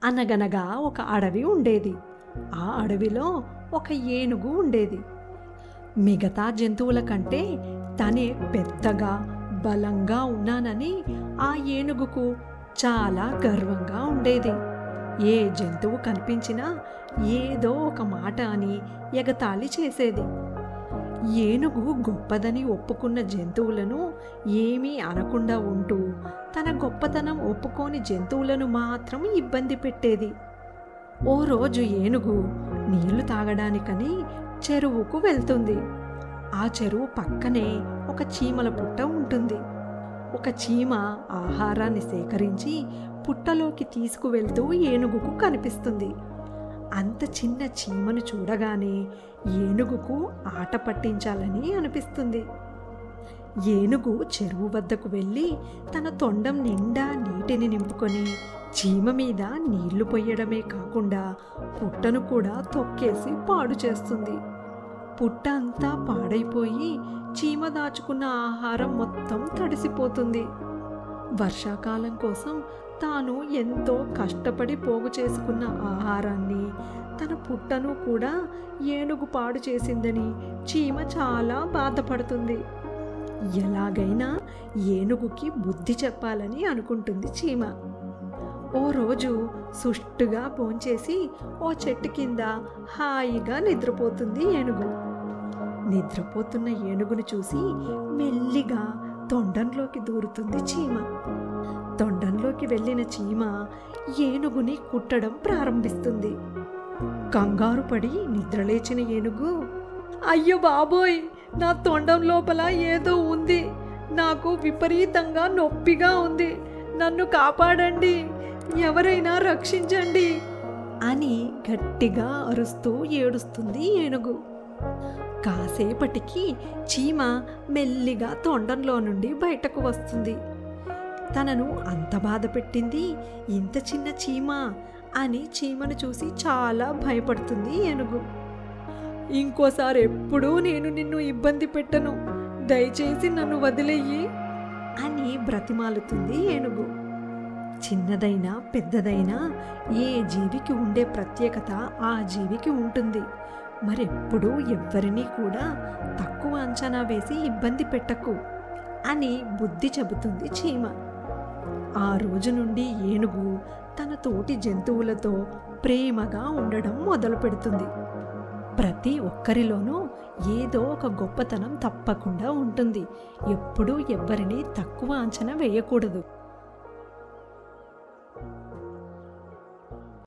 అనగనగా ఒక అడవి ఉండేది. ఆ అడవిలో ఒక ఏనుగు ఉండేది. మిగతా జంతువుల కంటే తనే పెద్దగా బలంగా ఉన్నానని ఆ ఏనుగుకు చాలా గర్వంగా ఉండేది. ఏ జంతువు కనిపించినా ఏదో ఒక మాట అని ఎగతాళి చేసేది. ఏనుగు గొప్పదని ఒప్పుకున్న జంతువులను ఏమీ అనకుండా ఉంటూ తన గొప్పతనం ఒప్పుకోని జంతువులను మాత్రం ఇబ్బంది పెట్టేది. ఓ రోజు ఏనుగు నీళ్లు తాగడానికని చెరువుకు వెళ్తుంది. ఆ చెరువు పక్కనే ఒక చీమల పుట్ట ఉంటుంది. ఒక చీమ ఆహారాన్ని సేకరించి పుట్టలోకి తీసుకువెళ్తూ ఏనుగుకు కనిపిస్తుంది. అంత చిన్న చీమను చూడగానే ఏనుగుకు ఆట పట్టించాలని అనిపిస్తుంది. ఏనుగు చెరువు వద్దకు వెళ్ళి తన తొండం నిండా నీటిని నింపుకొని చీమ మీద నీళ్లు పొయ్యడమే కాకుండా పుట్టను కూడా తొక్కేసి పాడు చేస్తుంది. పుట్ట అంతా పాడైపోయి చీమ దాచుకున్న ఆహారం మొత్తం తడిసిపోతుంది. వర్షాకాలం కోసం తాను ఎంతో కష్టపడి పోగు చేసుకున్న ఆహారాన్ని, తన పుట్టను కూడా ఏనుగు పాడు చేసిందని చీమ చాలా బాధపడుతుంది. ఎలాగైనా ఏనుగుకి బుద్ధి చెప్పాలని అనుకుంటుంది చీమ. ఓ రోజు సుష్టుగా భోంచేసి ఓ చెట్టు కింద హాయిగా నిద్రపోతుంది ఏనుగు. నిద్రపోతున్న ఏనుగును చూసి మెల్లిగా తొండంలోకి దూరుతుంది చీమ. తొండంలోకి వెళ్ళిన చీమ ఏనుగుని కుట్టడం ప్రారంభిస్తుంది. కంగారు పడి నిద్రలేచిన ఏనుగు, అయ్యో బాబోయ్, నా తొండం లోపల ఏదో ఉంది, నాకు విపరీతంగా నొప్పిగా ఉంది, నన్ను కాపాడండి, ఎవరైనా రక్షించండి అని గట్టిగా అరుస్తూ ఏడుస్తుంది ఏనుగు. కాసేపటికి చీమ మెల్లిగా తొండంలో నుండి బయటకు వస్తుంది. తనను అంత బాధ పెట్టింది ఇంత చిన్న చీమ అని చీమను చూసి చాలా భయపడుతుంది ఏనుగు. ఇంకోసారి ఎప్పుడూ నేను నిన్ను ఇబ్బంది పెట్టను, దయచేసి నన్ను వదిలేయి అని బ్రతిమాలుతుంది ఏనుగు. చిన్నదైనా పెద్దదైనా ఏ జీవికి ఉండే ప్రత్యేకత ఆ జీవికి ఉంటుంది. మరెప్పుడూ ఎవ్వరినీ కూడా తక్కువ అంచనా వేసి ఇబ్బంది పెట్టకు అని బుద్ధి చెబుతుంది చీమ. ఆ రోజు నుండి ఏనుగు తన తోటి జంతువులతో ప్రేమగా ఉండడం మొదలు పెడుతుంది. ప్రతి ఒక్కరిలోనూ ఏదో ఒక గొప్పతనం తప్పకుండా ఉంటుంది. ఎప్పుడూ ఎవ్వరినీ తక్కువ అంచనా వేయకూడదు.